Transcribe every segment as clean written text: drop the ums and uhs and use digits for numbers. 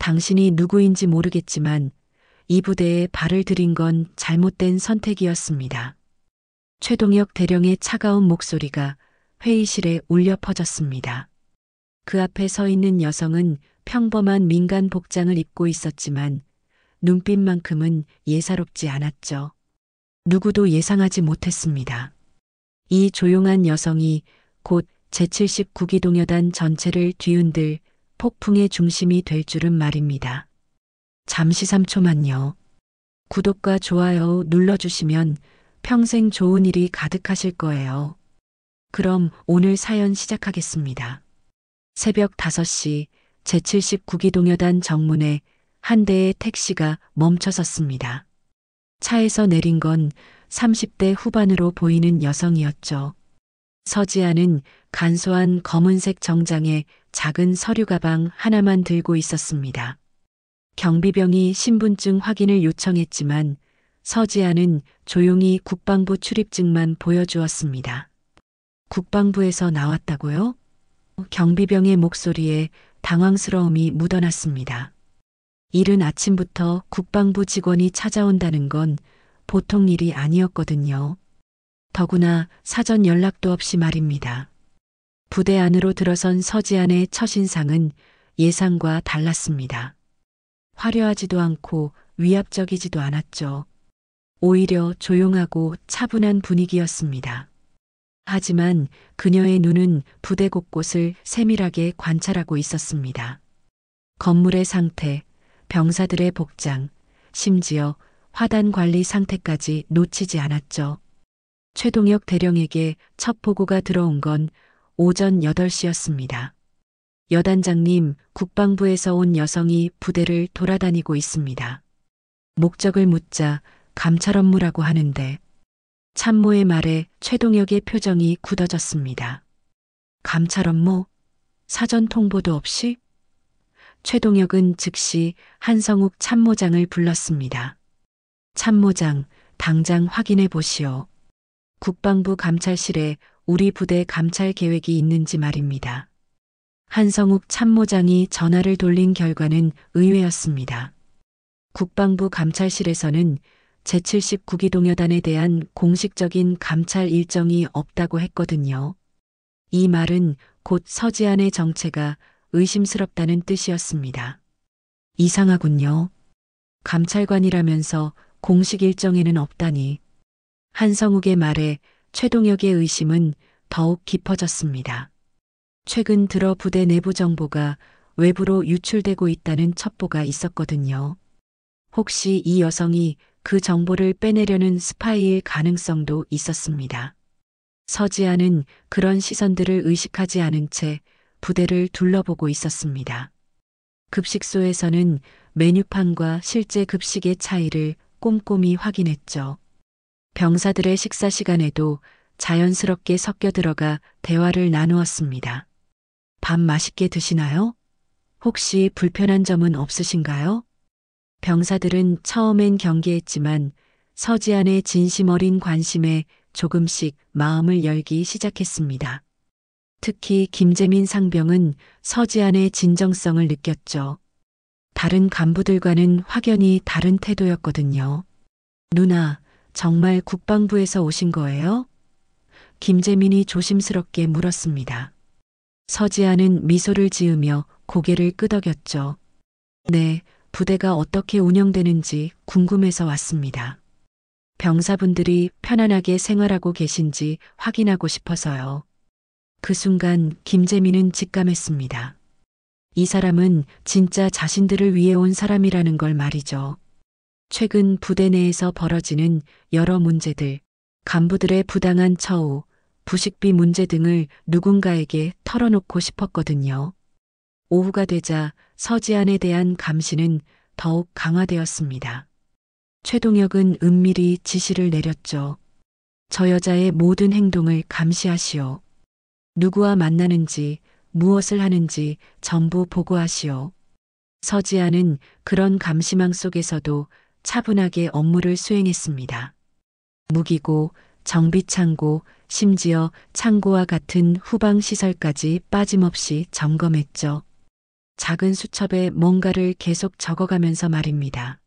당신이 누구인지 모르겠지만 이 부대에 발을 들인 건 잘못된 선택이었습니다. 최동혁 대령의 차가운 목소리가 회의실에 울려 퍼졌습니다. 그 앞에 서 있는 여성은 평범한 민간 복장을 입고 있었지만 눈빛만큼은 예사롭지 않았죠. 누구도 예상하지 못했습니다. 이 조용한 여성이 곧 제79기동여단 전체를 뒤흔들 폭풍의 중심이 될 줄은 말입니다. 잠시 3초만요. 구독과 좋아요 눌러주시면 평생 좋은 일이 가득하실 거예요. 그럼 오늘 사연 시작하겠습니다. 새벽 5시 제79기동여단 정문에 한 대의 택시가 멈춰섰습니다. 차에서 내린 건 30대 후반으로 보이는 여성이었죠. 서지아는 간소한 검은색 정장에 작은 서류 가방 하나만 들고 있었습니다. 경비병이 신분증 확인을 요청했지만 서지아는 조용히 국방부 출입증만 보여주었습니다. 국방부에서 나왔다고요? 경비병의 목소리에 당황스러움이 묻어났습니다. 이른 아침부터 국방부 직원이 찾아온다는 건 보통 일이 아니었거든요. 더구나 사전 연락도 없이 말입니다. 부대 안으로 들어선 서지안의 첫인상은 예상과 달랐습니다. 화려하지도 않고 위압적이지도 않았죠. 오히려 조용하고 차분한 분위기였습니다. 하지만 그녀의 눈은 부대 곳곳을 세밀하게 관찰하고 있었습니다. 건물의 상태, 병사들의 복장, 심지어 화단 관리 상태까지 놓치지 않았죠. 최동혁 대령에게 첫 보고가 들어온 건 오전 8시였습니다. 여단장님, 국방부에서 온 여성이 부대를 돌아다니고 있습니다. 목적을 묻자 감찰 업무라고 하는데 참모의 말에 최동혁의 표정이 굳어졌습니다. 감찰 업무? 사전 통보도 없이? 최동혁은 즉시 한성욱 참모장을 불렀습니다. 참모장, 당장 확인해 보시오. 국방부 감찰실에 우리 부대 감찰 계획이 있는지 말입니다. 한성욱 참모장이 전화를 돌린 결과는 의외였습니다. 국방부 감찰실에서는 제79기동여단에 대한 공식적인 감찰 일정이 없다고 했거든요. 이 말은 곧 서지안의 정체가 의심스럽다는 뜻이었습니다. 이상하군요. 감찰관이라면서 공식 일정에는 없다니. 한성욱의 말에 최동혁의 의심은 더욱 깊어졌습니다. 최근 들어 부대 내부 정보가 외부로 유출되고 있다는 첩보가 있었거든요. 혹시 이 여성이 그 정보를 빼내려는 스파이일 가능성도 있었습니다. 서지아는 그런 시선들을 의식하지 않은 채 부대를 둘러보고 있었습니다. 급식소에서는 메뉴판과 실제 급식의 차이를 꼼꼼히 확인했죠. 병사들의 식사 시간에도 자연스럽게 섞여 들어가 대화를 나누었습니다. 밥 맛있게 드시나요? 혹시 불편한 점은 없으신가요? 병사들은 처음엔 경계했지만 서지안의 진심 어린 관심에 조금씩 마음을 열기 시작했습니다. 특히 김재민 상병은 서지안의 진정성을 느꼈죠. 다른 간부들과는 확연히 다른 태도였거든요. 누나, 정말 국방부에서 오신 거예요? 김재민이 조심스럽게 물었습니다. 서지아는 미소를 지으며 고개를 끄덕였죠. 네, 부대가 어떻게 운영되는지 궁금해서 왔습니다. 병사분들이 편안하게 생활하고 계신지 확인하고 싶어서요. 그 순간 김재민은 직감했습니다. 이 사람은 진짜 자신들을 위해 온 사람이라는 걸 말이죠. 최근 부대 내에서 벌어지는 여러 문제들, 간부들의 부당한 처우, 부식비 문제 등을 누군가에게 털어놓고 싶었거든요. 오후가 되자 서지안에 대한 감시는 더욱 강화되었습니다. 최동혁은 은밀히 지시를 내렸죠. 저 여자의 모든 행동을 감시하시오. 누구와 만나는지, 무엇을 하는지 전부 보고하시오. 서지아는 그런 감시망 속에서도 차분하게 업무를 수행했습니다. 무기고, 정비창고, 심지어 창고와 같은 후방 시설까지 빠짐없이 점검했죠. 작은 수첩에 뭔가를 계속 적어가면서 말입니다.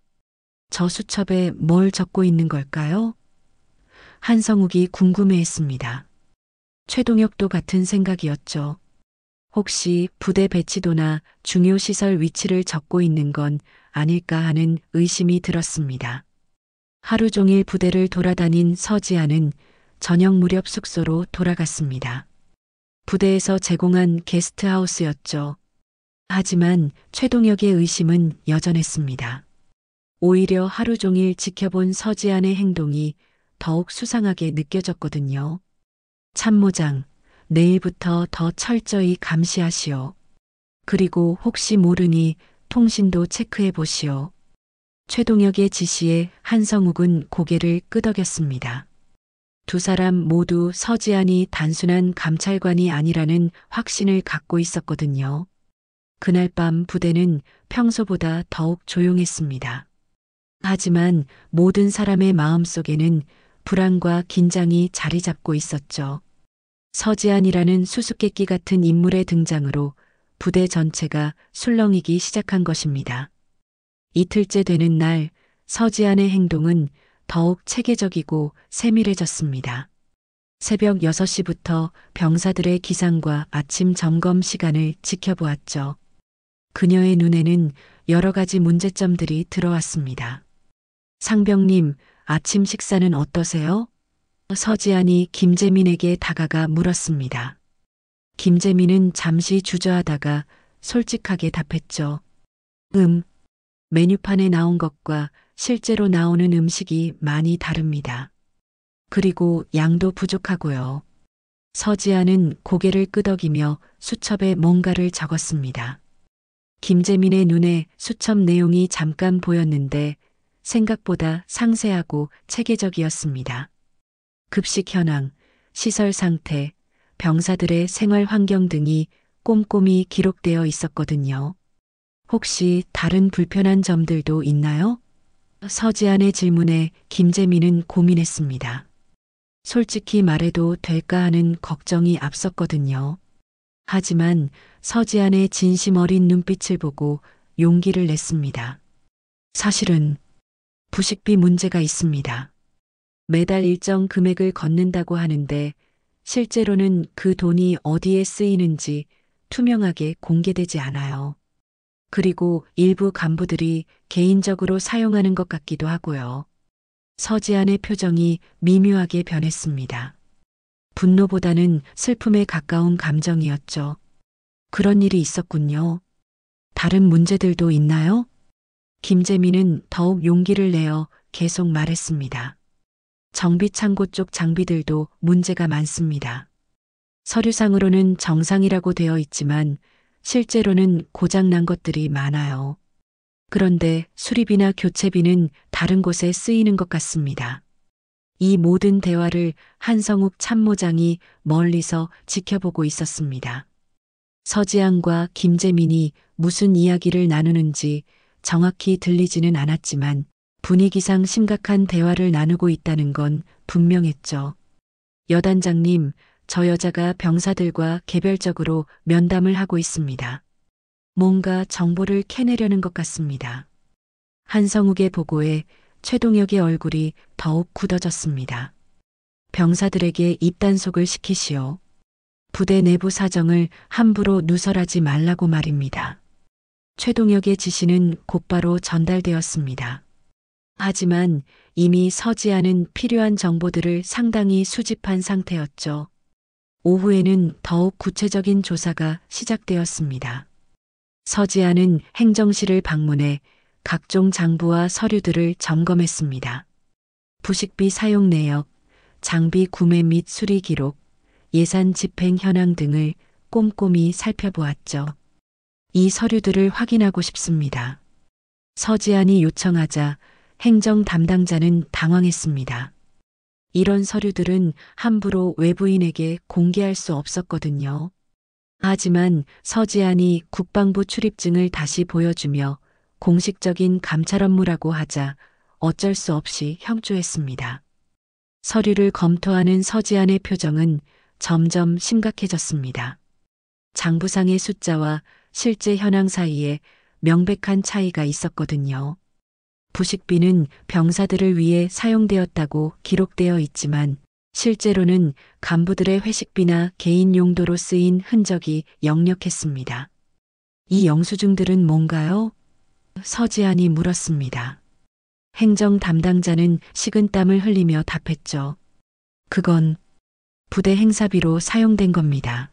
저 수첩에 뭘 적고 있는 걸까요? 한성욱이 궁금해했습니다. 최동혁도 같은 생각이었죠. 혹시 부대 배치도나 중요 시설 위치를 적고 있는 건 아닐까 하는 의심이 들었습니다. 하루 종일 부대를 돌아다닌 서지아는 저녁 무렵 숙소로 돌아갔습니다. 부대에서 제공한 게스트하우스였죠. 하지만 최동혁의 의심은 여전했습니다. 오히려 하루 종일 지켜본 서지안의 행동이 더욱 수상하게 느껴졌거든요. 참모장, 내일부터 더 철저히 감시하시오. 그리고 혹시 모르니 통신도 체크해 보시오. 최동혁의 지시에 한성욱은 고개를 끄덕였습니다. 두 사람 모두 서지안이 단순한 감찰관이 아니라는 확신을 갖고 있었거든요. 그날 밤 부대는 평소보다 더욱 조용했습니다. 하지만 모든 사람의 마음속에는 불안과 긴장이 자리 잡고 있었죠. 서지안이라는 수수께끼 같은 인물의 등장으로 부대 전체가 술렁이기 시작한 것입니다. 이틀째 되는 날 서지안의 행동은 더욱 체계적이고 세밀해졌습니다. 새벽 6시부터 병사들의 기상과 아침 점검 시간을 지켜보았죠. 그녀의 눈에는 여러 가지 문제점들이 들어왔습니다. 상병님, 아침 식사는 어떠세요? 서지안이 김재민에게 다가가 물었습니다. 김재민은 잠시 주저하다가 솔직하게 답했죠. 메뉴판에 나온 것과 실제로 나오는 음식이 많이 다릅니다. 그리고 양도 부족하고요. 서지아는 고개를 끄덕이며 수첩에 뭔가를 적었습니다. 김재민의 눈에 수첩 내용이 잠깐 보였는데 생각보다 상세하고 체계적이었습니다. 급식 현황, 시설 상태, 병사들의 생활 환경 등이 꼼꼼히 기록되어 있었거든요. 혹시 다른 불편한 점들도 있나요? 서지안의 질문에 김재민은 고민했습니다. 솔직히 말해도 될까 하는 걱정이 앞섰거든요. 하지만 서지안의 진심 어린 눈빛을 보고 용기를 냈습니다. 사실은 부식비 문제가 있습니다. 매달 일정 금액을 걷는다고 하는데 실제로는 그 돈이 어디에 쓰이는지 투명하게 공개되지 않아요. 그리고 일부 간부들이 개인적으로 사용하는 것 같기도 하고요. 서지안의 표정이 미묘하게 변했습니다. 분노보다는 슬픔에 가까운 감정이었죠. 그런 일이 있었군요. 다른 문제들도 있나요? 김재민은 더욱 용기를 내어 계속 말했습니다. 정비창고 쪽 장비들도 문제가 많습니다. 서류상으로는 정상이라고 되어 있지만 실제로는 고장난 것들이 많아요. 그런데 수리비나 교체비는 다른 곳에 쓰이는 것 같습니다. 이 모든 대화를 한성욱 참모장이 멀리서 지켜보고 있었습니다. 서지안과 김재민이 무슨 이야기를 나누는지 정확히 들리지는 않았지만 분위기상 심각한 대화를 나누고 있다는 건 분명했죠. 여단장님, 저 여자가 병사들과 개별적으로 면담을 하고 있습니다. 뭔가 정보를 캐내려는 것 같습니다. 한성욱의 보고에 최동혁의 얼굴이 더욱 굳어졌습니다. 병사들에게 입단속을 시키시오. 부대 내부 사정을 함부로 누설하지 말라고 말입니다. 최동혁의 지시는 곧바로 전달되었습니다. 하지만 이미 서지안은 필요한 정보들을 상당히 수집한 상태였죠. 오후에는 더욱 구체적인 조사가 시작되었습니다. 서지안은 행정실을 방문해 각종 장부와 서류들을 점검했습니다. 부식비 사용 내역, 장비 구매 및 수리 기록, 예산 집행 현황 등을 꼼꼼히 살펴보았죠. 이 서류들을 확인하고 싶습니다. 서지안이 요청하자 행정 담당자는 당황했습니다. 이런 서류들은 함부로 외부인에게 공개할 수 없었거든요. 하지만 서지안이 국방부 출입증을 다시 보여주며 공식적인 감찰 업무라고 하자 어쩔 수 없이 형조했습니다. 서류를 검토하는 서지안의 표정은 점점 심각해졌습니다. 장부상의 숫자와 실제 현황 사이에 명백한 차이가 있었거든요. 부식비는 병사들을 위해 사용되었다고 기록되어 있지만 실제로는 간부들의 회식비나 개인 용도로 쓰인 흔적이 역력했습니다. 이 영수증들은 뭔가요? 서지안이 물었습니다. 행정 담당자는 식은땀을 흘리며 답했죠. 그건 부대 행사비로 사용된 겁니다.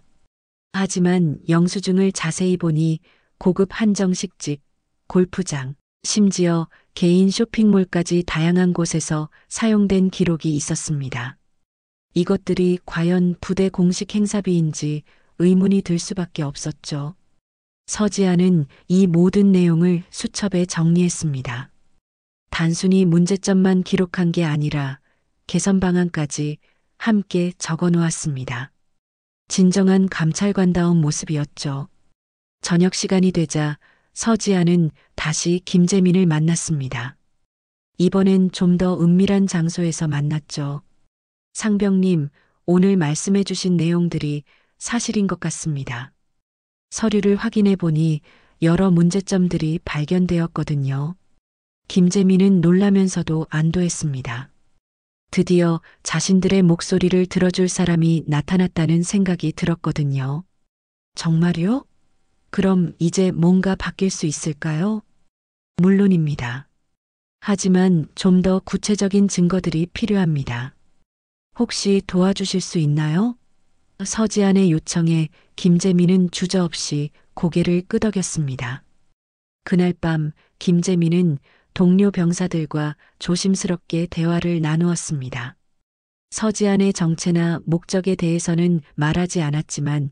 하지만 영수증을 자세히 보니 고급 한정식집, 골프장, 심지어 개인 쇼핑몰까지 다양한 곳에서 사용된 기록이 있었습니다. 이것들이 과연 부대 공식 행사비인지 의문이 들 수밖에 없었죠. 서지아는 이 모든 내용을 수첩에 정리했습니다. 단순히 문제점만 기록한 게 아니라 개선 방안까지 함께 적어 놓았습니다. 진정한 감찰관다운 모습이었죠. 저녁 시간이 되자 서지아는 다시 김재민을 만났습니다. 이번엔 좀 더 은밀한 장소에서 만났죠. 상병님, 오늘 말씀해 주신 내용들이 사실인 것 같습니다. 서류를 확인해 보니 여러 문제점들이 발견되었거든요. 김재민은 놀라면서도 안도했습니다. 드디어 자신들의 목소리를 들어줄 사람이 나타났다는 생각이 들었거든요. 정말요? 그럼 이제 뭔가 바뀔 수 있을까요? 물론입니다. 하지만 좀 더 구체적인 증거들이 필요합니다. 혹시 도와주실 수 있나요? 서지안의 요청에 김재민은 주저없이 고개를 끄덕였습니다. 그날 밤 김재민은 동료 병사들과 조심스럽게 대화를 나누었습니다. 서지안의 정체나 목적에 대해서는 말하지 않았지만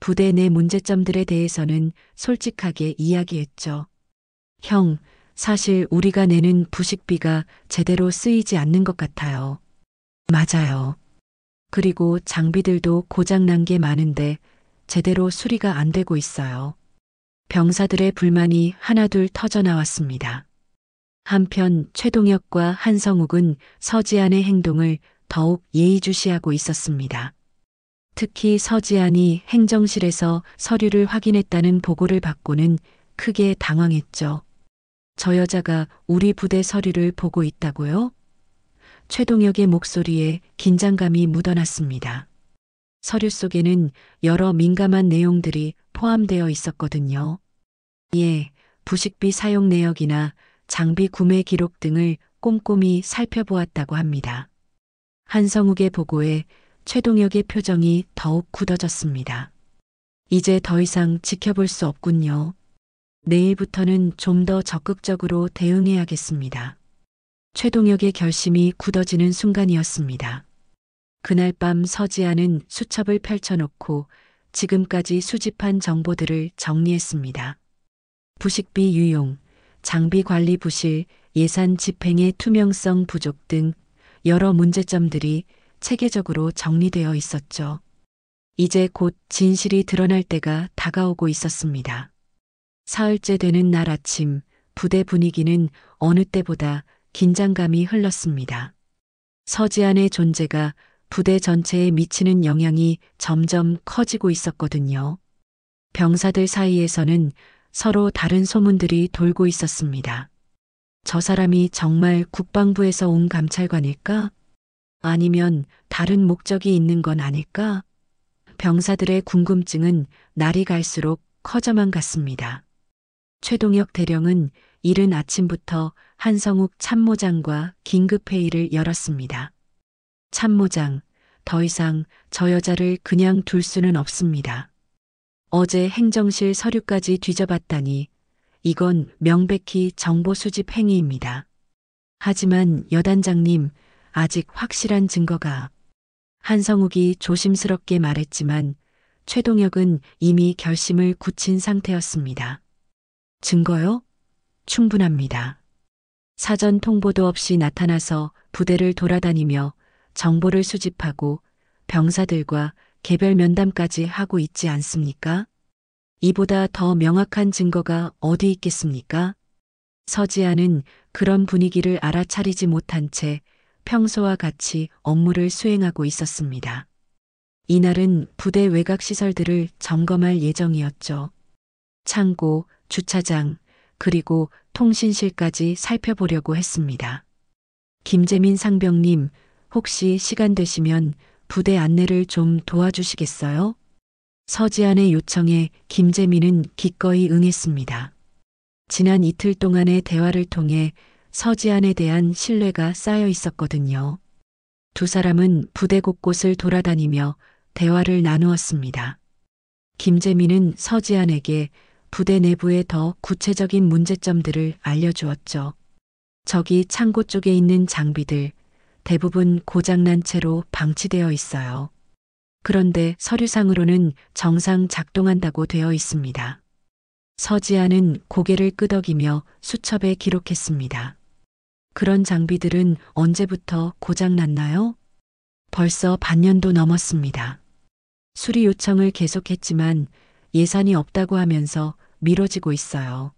부대 내 문제점들에 대해서는 솔직하게 이야기했죠. 형, 사실 우리가 내는 부식비가 제대로 쓰이지 않는 것 같아요. 맞아요. 그리고 장비들도 고장난 게 많은데 제대로 수리가 안 되고 있어요. 병사들의 불만이 하나둘 터져 나왔습니다. 한편 최동혁과 한성욱은 서지안의 행동을 더욱 예의주시하고 있었습니다. 특히 서지안이 행정실에서 서류를 확인했다는 보고를 받고는 크게 당황했죠. 저 여자가 우리 부대 서류를 보고 있다고요? 최동혁의 목소리에 긴장감이 묻어났습니다. 서류 속에는 여러 민감한 내용들이 포함되어 있었거든요. 예, 부식비 사용 내역이나 장비 구매 기록 등을 꼼꼼히 살펴보았다고 합니다. 한성욱의 보고에 최동혁의 표정이 더욱 굳어졌습니다. 이제 더 이상 지켜볼 수 없군요. 내일부터는 좀 더 적극적으로 대응해야겠습니다. 최동혁의 결심이 굳어지는 순간이었습니다. 그날 밤 서지아는 수첩을 펼쳐놓고 지금까지 수집한 정보들을 정리했습니다. 부식비 유용, 장비 관리 부실, 예산 집행의 투명성 부족 등 여러 문제점들이 체계적으로 정리되어 있었죠. 이제 곧 진실이 드러날 때가 다가오고 있었습니다. 사흘째 되는 날 아침, 부대 분위기는 어느 때보다 긴장감이 흘렀습니다. 서지안의 존재가 부대 전체에 미치는 영향이 점점 커지고 있었거든요. 병사들 사이에서는 서로 다른 소문들이 돌고 있었습니다. 저 사람이 정말 국방부에서 온 감찰관일까? 아니면 다른 목적이 있는 건 아닐까? 병사들의 궁금증은 날이 갈수록 커져만 갔습니다. 최동혁 대령은 이른 아침부터 한성욱 참모장과 긴급회의를 열었습니다. 참모장, 더 이상 저 여자를 그냥 둘 수는 없습니다. 어제 행정실 서류까지 뒤져봤다니 이건 명백히 정보 수집 행위입니다. 하지만 여단장님, 아직 확실한 증거가. 한성욱이 조심스럽게 말했지만 최동혁은 이미 결심을 굳힌 상태였습니다. 증거요? 충분합니다. 사전 통보도 없이 나타나서 부대를 돌아다니며 정보를 수집하고 병사들과 개별 면담까지 하고 있지 않습니까? 이보다 더 명확한 증거가 어디 있겠습니까? 서지아는 그런 분위기를 알아차리지 못한 채 평소와 같이 업무를 수행하고 있었습니다. 이날은 부대 외곽 시설들을 점검할 예정이었죠. 창고, 주차장, 그리고 통신실까지 살펴보려고 했습니다. 김재민 상병님, 혹시 시간 되시면 부대 안내를 좀 도와주시겠어요? 서지안의 요청에 김재민은 기꺼이 응했습니다. 지난 이틀 동안의 대화를 통해 서지안에 대한 신뢰가 쌓여 있었거든요. 두 사람은 부대 곳곳을 돌아다니며 대화를 나누었습니다. 김재민은 서지안에게 부대 내부의 더 구체적인 문제점들을 알려주었죠. 저기 창고 쪽에 있는 장비들 대부분 고장난 채로 방치되어 있어요. 그런데 서류상으로는 정상 작동한다고 되어 있습니다. 서지아는 고개를 끄덕이며 수첩에 기록했습니다. 그런 장비들은 언제부터 고장났나요? 벌써 반년도 넘었습니다. 수리 요청을 계속했지만 예산이 없다고 하면서 미뤄지고 있어요.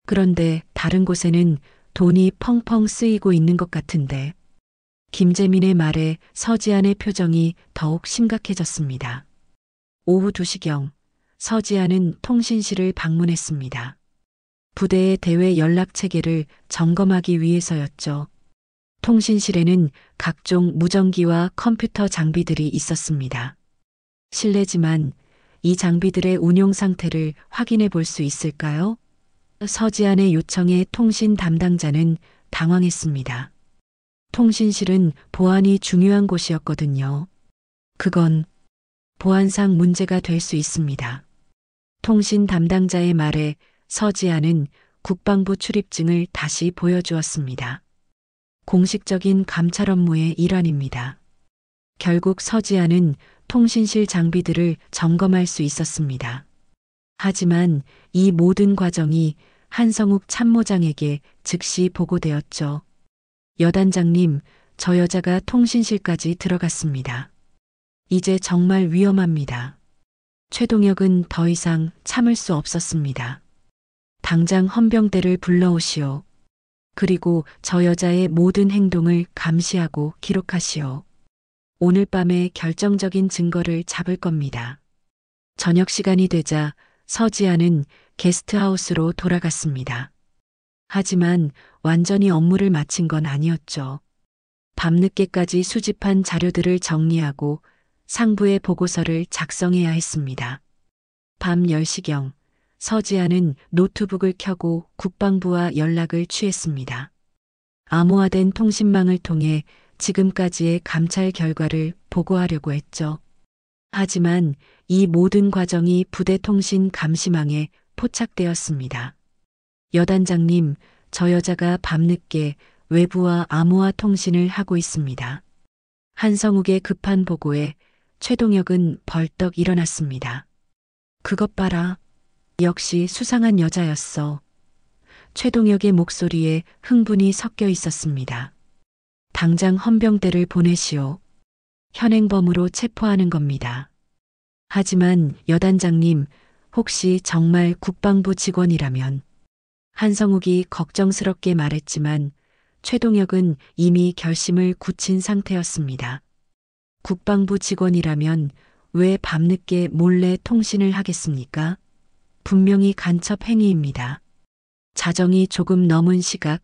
그런데 다른 곳에는 돈이 펑펑 쓰이고 있는 것 같은데. 김재민의 말에 서지안의 표정이 더욱 심각해졌습니다. 오후 2시경 서지안은 통신실을 방문했습니다. 부대의 대외 연락 체계를 점검하기 위해서였죠. 통신실에는 각종 무전기와 컴퓨터 장비들이 있었습니다. 실례지만 이 장비들의 운용 상태를 확인해 볼 수 있을까요? 서지안의 요청에 통신 담당자는 당황했습니다. 통신실은 보안이 중요한 곳이었거든요. 그건 보안상 문제가 될 수 있습니다. 통신 담당자의 말에 서지아는 국방부 출입증을 다시 보여주었습니다. 공식적인 감찰 업무의 일환입니다. 결국 서지아는 통신실 장비들을 점검할 수 있었습니다. 하지만 이 모든 과정이 한성욱 참모장에게 즉시 보고되었죠. 여단장님, 저 여자가 통신실까지 들어갔습니다. 이제 정말 위험합니다. 최동혁은 더 이상 참을 수 없었습니다. 당장 헌병대를 불러오시오. 그리고 저 여자의 모든 행동을 감시하고 기록하시오. 오늘 밤에 결정적인 증거를 잡을 겁니다. 저녁 시간이 되자 서지아는 게스트하우스로 돌아갔습니다. 하지만 완전히 업무를 마친 건 아니었죠. 밤늦게까지 수집한 자료들을 정리하고 상부의 보고서를 작성해야 했습니다. 밤 10시경 서지아는 노트북을 켜고 국방부와 연락을 취했습니다. 암호화된 통신망을 통해 지금까지의 감찰 결과를 보고하려고 했죠. 하지만 이 모든 과정이 부대 통신 감시망에 포착되었습니다. 여단장님, 저 여자가 밤늦게 외부와 암호화 통신을 하고 있습니다. 한성욱의 급한 보고에 최동혁은 벌떡 일어났습니다. 그것 봐라. 역시 수상한 여자였어. 최동혁의 목소리에 흥분이 섞여 있었습니다. 당장 헌병대를 보내시오. 현행범으로 체포하는 겁니다. 하지만 여단장님, 혹시 정말 국방부 직원이라면. 한성욱이 걱정스럽게 말했지만 최동혁은 이미 결심을 굳힌 상태였습니다. 국방부 직원이라면 왜 밤늦게 몰래 통신을 하겠습니까? 분명히 간첩 행위입니다. 자정이 조금 넘은 시각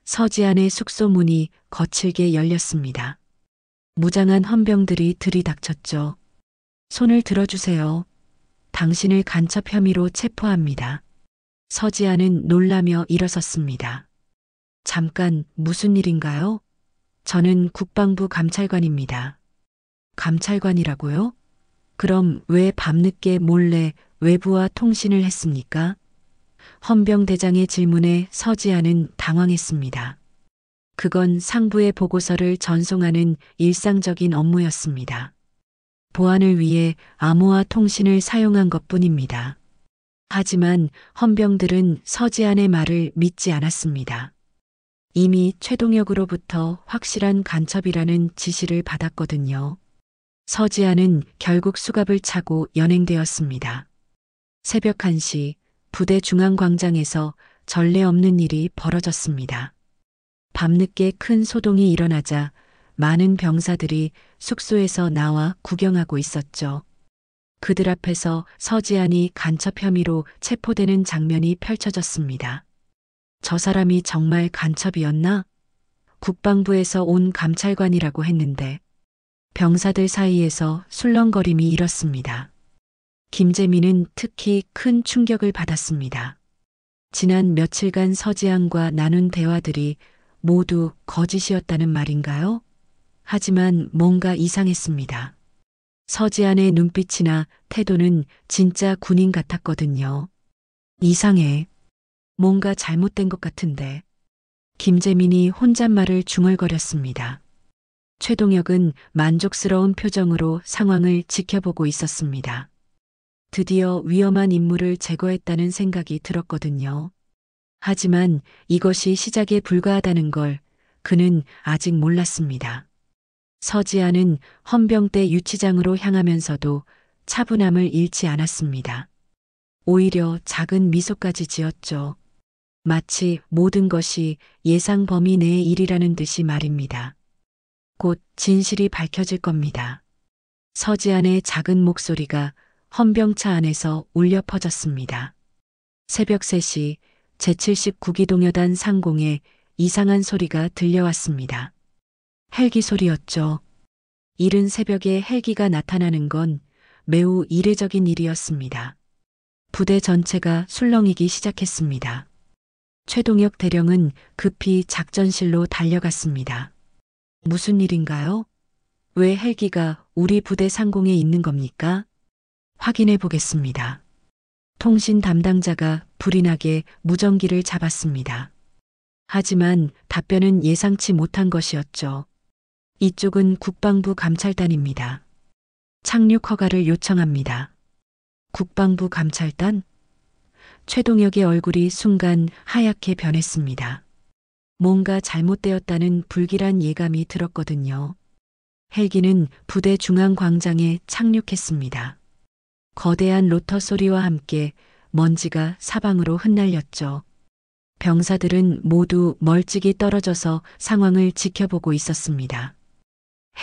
서지안의 숙소 문이 거칠게 열렸습니다. 무장한 헌병들이 들이닥쳤죠. 손을 들어주세요. 당신을 간첩 혐의로 체포합니다. 서지아는 놀라며 일어섰습니다. 잠깐, 무슨 일인가요? 저는 국방부 감찰관입니다. 감찰관이라고요? 그럼 왜 밤늦게 몰래 외부와 통신을 했습니까? 헌병대장의 질문에 서지아는 당황했습니다. 그건 상부의 보고서를 전송하는 일상적인 업무였습니다. 보안을 위해 암호화 통신을 사용한 것뿐입니다. 하지만 헌병들은 서지안의 말을 믿지 않았습니다. 이미 최동혁으로부터 확실한 간첩이라는 지시를 받았거든요. 서지안은 결국 수갑을 차고 연행되었습니다. 새벽 1시 부대 중앙광장에서 전례 없는 일이 벌어졌습니다. 밤늦게 큰 소동이 일어나자 많은 병사들이 숙소에서 나와 구경하고 있었죠. 그들 앞에서 서지안이 간첩 혐의로 체포되는 장면이 펼쳐졌습니다. 저 사람이 정말 간첩이었나? 국방부에서 온 감찰관이라고 했는데 병사들 사이에서 술렁거림이 일었습니다. 김재민은 특히 큰 충격을 받았습니다. 지난 며칠간 서지안과 나눈 대화들이 모두 거짓이었다는 말인가요? 하지만 뭔가 이상했습니다. 서지안의 눈빛이나 태도는 진짜 군인 같았거든요. 이상해. 뭔가 잘못된 것 같은데. 김재민이 혼잣말을 중얼거렸습니다. 최동혁은 만족스러운 표정으로 상황을 지켜보고 있었습니다. 드디어 위험한 인물을 제거했다는 생각이 들었거든요. 하지만 이것이 시작에 불과하다는 걸 그는 아직 몰랐습니다. 서지아는 헌병대 유치장으로 향하면서도 차분함을 잃지 않았습니다. 오히려 작은 미소까지 지었죠. 마치 모든 것이 예상 범위 내의 일이라는 듯이 말입니다. 곧 진실이 밝혀질 겁니다. 서지안의 작은 목소리가 헌병차 안에서 울려 퍼졌습니다. 새벽 3시 제79기동여단 상공에 이상한 소리가 들려왔습니다. 헬기 소리였죠. 이른 새벽에 헬기가 나타나는 건 매우 이례적인 일이었습니다. 부대 전체가 술렁이기 시작했습니다. 최동혁 대령은 급히 작전실로 달려갔습니다. 무슨 일인가요? 왜 헬기가 우리 부대 상공에 있는 겁니까? 확인해 보겠습니다. 통신 담당자가 불이 나게 무전기를 잡았습니다. 하지만 답변은 예상치 못한 것이었죠. 이쪽은 국방부 감찰단입니다. 착륙 허가를 요청합니다. 국방부 감찰단? 최동혁의 얼굴이 순간 하얗게 변했습니다. 뭔가 잘못되었다는 불길한 예감이 들었거든요. 헬기는 부대 중앙 광장에 착륙했습니다. 거대한 로터 소리와 함께 먼지가 사방으로 흩날렸죠. 병사들은 모두 멀찍이 떨어져서 상황을 지켜보고 있었습니다.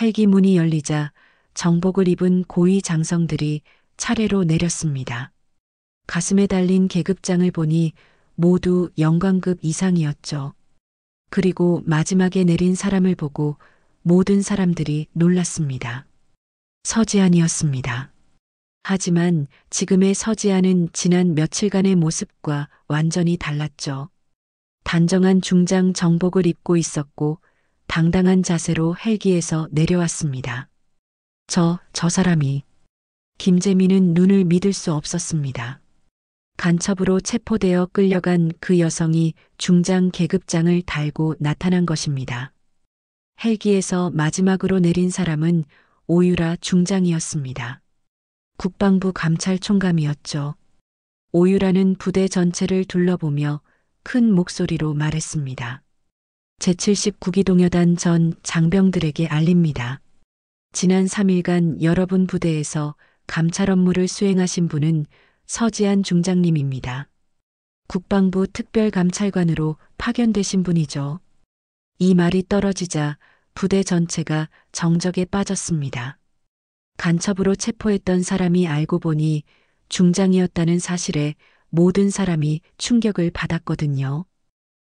헬기 문이 열리자 정복을 입은 고위 장성들이 차례로 내렸습니다. 가슴에 달린 계급장을 보니 모두 영관급 이상이었죠. 그리고 마지막에 내린 사람을 보고 모든 사람들이 놀랐습니다. 서지안이었습니다. 하지만 지금의 서지안은 지난 며칠간의 모습과 완전히 달랐죠. 단정한 중장 정복을 입고 있었고 당당한 자세로 헬기에서 내려왔습니다. 저 사람이. 김재민은 눈을 믿을 수 없었습니다. 간첩으로 체포되어 끌려간 그 여성이 중장 계급장을 달고 나타난 것입니다. 헬기에서 마지막으로 내린 사람은 오유라 중장이었습니다. 국방부 감찰총감이었죠. 오유라는 부대 전체를 둘러보며 큰 목소리로 말했습니다. 제79기동여단 전 장병들에게 알립니다. 지난 3일간 여러분 부대에서 감찰 업무를 수행하신 분은 서지안 중장님입니다. 국방부 특별감찰관으로 파견되신 분이죠. 이 말이 떨어지자 부대 전체가 정적에 빠졌습니다. 간첩으로 체포했던 사람이 알고 보니 중장이었다는 사실에 모든 사람이 충격을 받았거든요.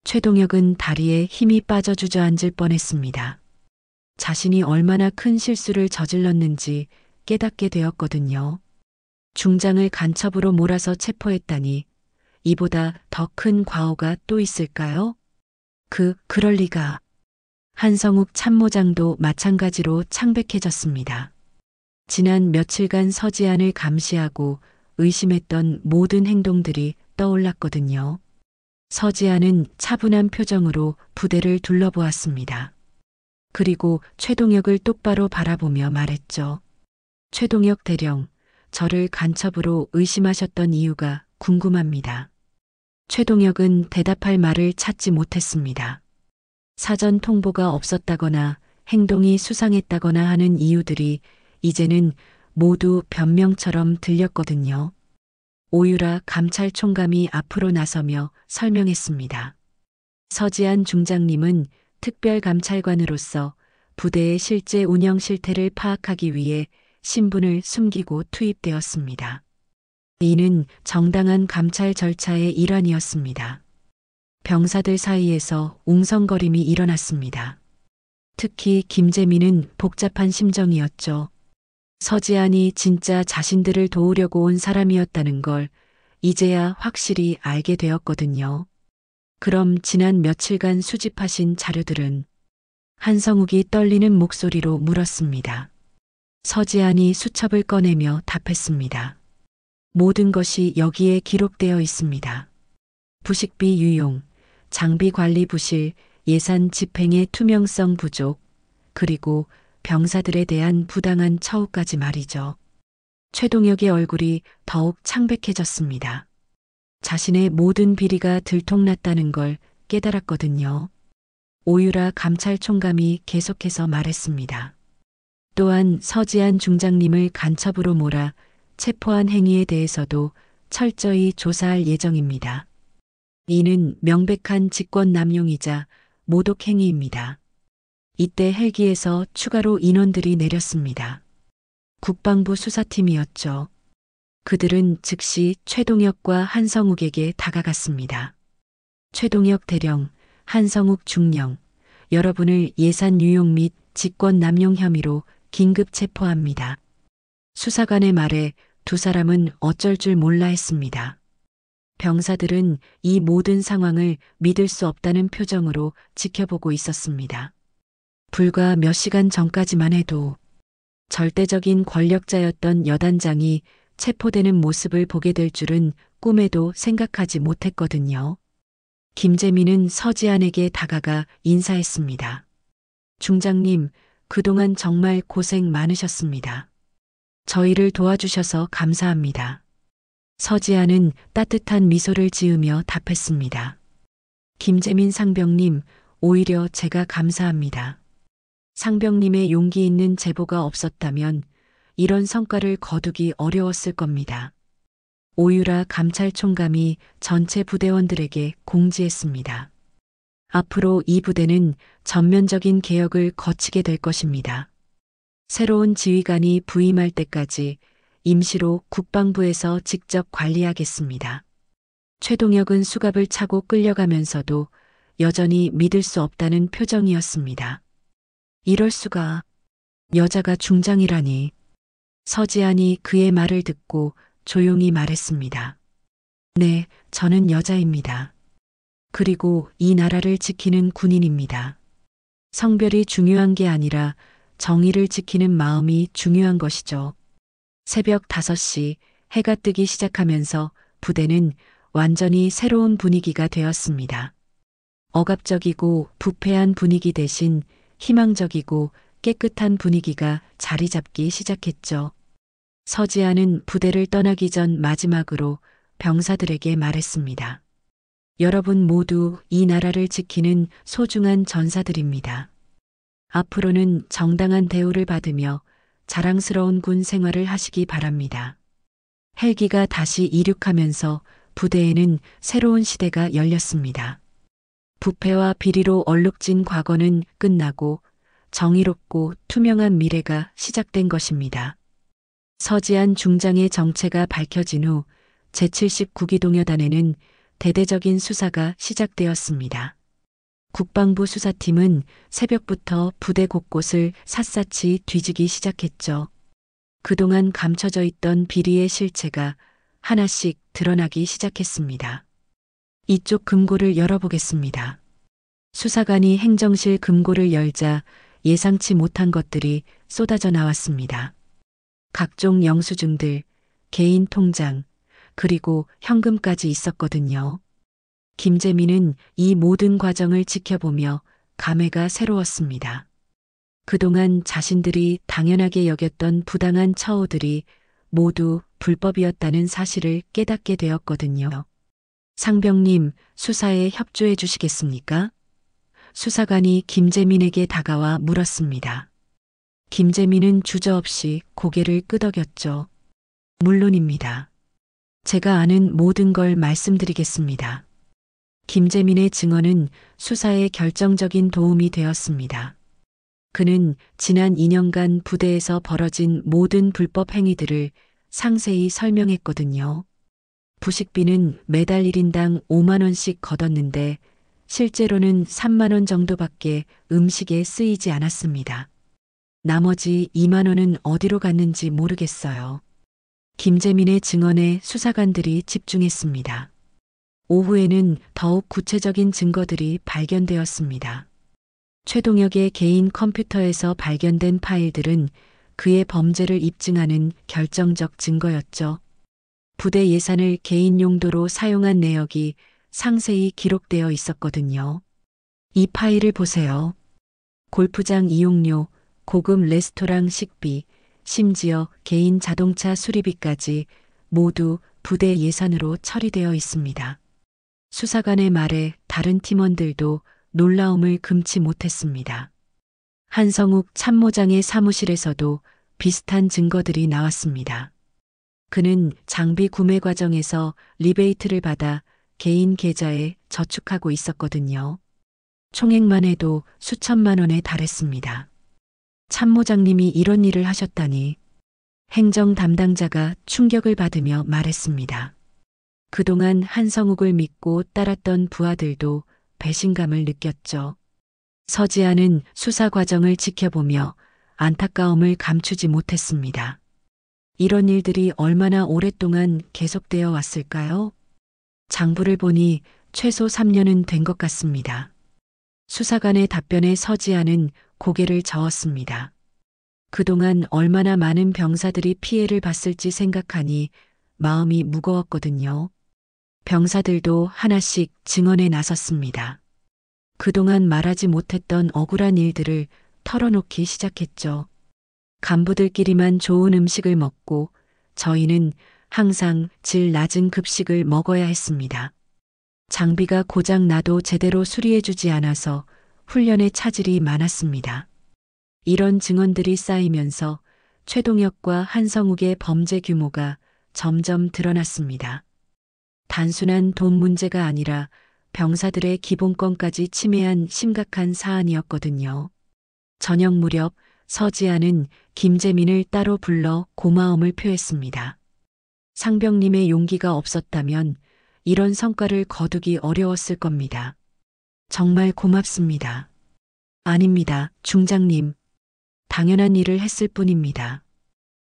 최동혁은 다리에 힘이 빠져 주저앉을 뻔했습니다. 자신이 얼마나 큰 실수를 저질렀는지 깨닫게 되었거든요. 중장을 간첩으로 몰아서 체포했다니 이보다 더 큰 과오가 또 있을까요? 그럴 리가. 한성욱 참모장도 마찬가지로 창백해졌습니다. 지난 며칠간 서지안을 감시하고 의심했던 모든 행동들이 떠올랐거든요. 서지안은 차분한 표정으로 부대를 둘러보았습니다. 그리고 최동혁을 똑바로 바라보며 말했죠. 최동혁 대령, 저를 간첩으로 의심하셨던 이유가 궁금합니다. 최동혁은 대답할 말을 찾지 못했습니다. 사전 통보가 없었다거나 행동이 수상했다거나 하는 이유들이 이제는 모두 변명처럼 들렸거든요. 오유라 감찰총감이 앞으로 나서며 설명했습니다. 서지안 중장님은 특별감찰관으로서 부대의 실제 운영 실태를 파악하기 위해 신분을 숨기고 투입되었습니다. 이는 정당한 감찰 절차의 일환이었습니다. 병사들 사이에서 웅성거림이 일어났습니다. 특히 김재민은 복잡한 심정이었죠. 서지안이 진짜 자신들을 도우려고 온 사람이었다는 걸 이제야 확실히 알게 되었거든요. 그럼 지난 며칠간 수집하신 자료들은? 한성욱이 떨리는 목소리로 물었습니다. 서지안이 수첩을 꺼내며 답했습니다. 모든 것이 여기에 기록되어 있습니다. 부식비 유용, 장비 관리 부실, 예산 집행의 투명성 부족, 그리고 병사들에 대한 부당한 처우까지 말이죠. 최동혁의 얼굴이 더욱 창백해졌습니다. 자신의 모든 비리가 들통났다는 걸 깨달았거든요. 오유라 감찰총감이 계속해서 말했습니다. 또한 서지안 중장님을 간첩으로 몰아 체포한 행위에 대해서도 철저히 조사할 예정입니다. 이는 명백한 직권남용이자 모독행위입니다. 이때 헬기에서 추가로 인원들이 내렸습니다. 국방부 수사팀이었죠. 그들은 즉시 최동혁과 한성욱에게 다가갔습니다. 최동혁 대령, 한성욱 중령, 여러분을 예산 유용 및 직권남용 혐의로 긴급 체포합니다. 수사관의 말에 두 사람은 어쩔 줄 몰라 했습니다. 병사들은 이 모든 상황을 믿을 수 없다는 표정으로 지켜보고 있었습니다. 불과 몇 시간 전까지만 해도 절대적인 권력자였던 여단장이 체포되는 모습을 보게 될 줄은 꿈에도 생각하지 못했거든요. 김재민은 서지안에게 다가가 인사했습니다. 중장님, 그동안 정말 고생 많으셨습니다. 저희를 도와주셔서 감사합니다. 서지안은 따뜻한 미소를 지으며 답했습니다. 김재민 상병님, 오히려 제가 감사합니다. 상병님의 용기 있는 제보가 없었다면 이런 성과를 거두기 어려웠을 겁니다. 오유라 감찰총감이 전체 부대원들에게 공지했습니다. 앞으로 이 부대는 전면적인 개혁을 거치게 될 것입니다. 새로운 지휘관이 부임할 때까지 임시로 국방부에서 직접 관리하겠습니다. 최동혁은 수갑을 차고 끌려가면서도 여전히 믿을 수 없다는 표정이었습니다. 이럴 수가, 여자가 중장이라니. 서지안이 그의 말을 듣고 조용히 말했습니다. 네, 저는 여자입니다. 그리고 이 나라를 지키는 군인입니다. 성별이 중요한 게 아니라 정의를 지키는 마음이 중요한 것이죠. 새벽 5시 해가 뜨기 시작하면서 부대는 완전히 새로운 분위기가 되었습니다. 억압적이고 부패한 분위기 대신 희망적이고 깨끗한 분위기가 자리 잡기 시작했죠. 서지안은 부대를 떠나기 전 마지막으로 병사들에게 말했습니다. 여러분 모두 이 나라를 지키는 소중한 전사들입니다. 앞으로는 정당한 대우를 받으며 자랑스러운 군 생활을 하시기 바랍니다. 헬기가 다시 이륙하면서 부대에는 새로운 시대가 열렸습니다. 부패와 비리로 얼룩진 과거는 끝나고 정의롭고 투명한 미래가 시작된 것입니다. 서지안 중장의 정체가 밝혀진 후 제79기동여단에는 대대적인 수사가 시작되었습니다. 국방부 수사팀은 새벽부터 부대 곳곳을 샅샅이 뒤지기 시작했죠. 그동안 감춰져 있던 비리의 실체가 하나씩 드러나기 시작했습니다. 이쪽 금고를 열어보겠습니다. 수사관이 행정실 금고를 열자 예상치 못한 것들이 쏟아져 나왔습니다. 각종 영수증들, 개인 통장, 그리고 현금까지 있었거든요. 김재민은 이 모든 과정을 지켜보며 감회가 새로웠습니다. 그동안 자신들이 당연하게 여겼던 부당한 처우들이 모두 불법이었다는 사실을 깨닫게 되었거든요. 상병님, 수사에 협조해 주시겠습니까? 수사관이 김재민에게 다가와 물었습니다. 김재민은 주저없이 고개를 끄덕였죠. 물론입니다. 제가 아는 모든 걸 말씀드리겠습니다. 김재민의 증언은 수사에 결정적인 도움이 되었습니다. 그는 지난 2년간 부대에서 벌어진 모든 불법 행위들을 상세히 설명했거든요. 부식비는 매달 1인당 5만 원씩 걷었는데 실제로는 3만 원 정도밖에 음식에 쓰이지 않았습니다. 나머지 2만 원은 어디로 갔는지 모르겠어요. 김재민의 증언에 수사관들이 집중했습니다. 오후에는 더욱 구체적인 증거들이 발견되었습니다. 최동혁의 개인 컴퓨터에서 발견된 파일들은 그의 범죄를 입증하는 결정적 증거였죠. 부대 예산을 개인 용도로 사용한 내역이 상세히 기록되어 있었거든요. 이 파일을 보세요. 골프장 이용료, 고급 레스토랑 식비, 심지어 개인 자동차 수리비까지 모두 부대 예산으로 처리되어 있습니다. 수사관의 말에 다른 팀원들도 놀라움을 금치 못했습니다. 한성욱 참모장의 사무실에서도 비슷한 증거들이 나왔습니다. 그는 장비 구매 과정에서 리베이트를 받아 개인 계좌에 저축하고 있었거든요. 총액만 해도 수천만 원에 달했습니다. 참모장님이 이런 일을 하셨다니. 행정 담당자가 충격을 받으며 말했습니다. 그동안 한성욱을 믿고 따랐던 부하들도 배신감을 느꼈죠. 서지아는 수사 과정을 지켜보며 안타까움을 감추지 못했습니다. 이런 일들이 얼마나 오랫동안 계속되어 왔을까요? 장부를 보니 최소 3년은 된 것 같습니다. 수사관의 답변에 서지아는 고개를 저었습니다. 그동안 얼마나 많은 병사들이 피해를 봤을지 생각하니 마음이 무거웠거든요. 병사들도 하나씩 증언에 나섰습니다. 그동안 말하지 못했던 억울한 일들을 털어놓기 시작했죠. 간부들끼리만 좋은 음식을 먹고 저희는 항상 질 낮은 급식을 먹어야 했습니다. 장비가 고장 나도 제대로 수리해주지 않아서 훈련에 차질이 많았습니다. 이런 증언들이 쌓이면서 최동혁과 한성욱의 범죄 규모가 점점 드러났습니다. 단순한 돈 문제가 아니라 병사들의 기본권까지 침해한 심각한 사안이었거든요. 저녁 무렵 서지아는 김재민을 따로 불러 고마움을 표했습니다. 상병님의 용기가 없었다면 이런 성과를 거두기 어려웠을 겁니다. 정말 고맙습니다. 아닙니다, 중장님. 당연한 일을 했을 뿐입니다.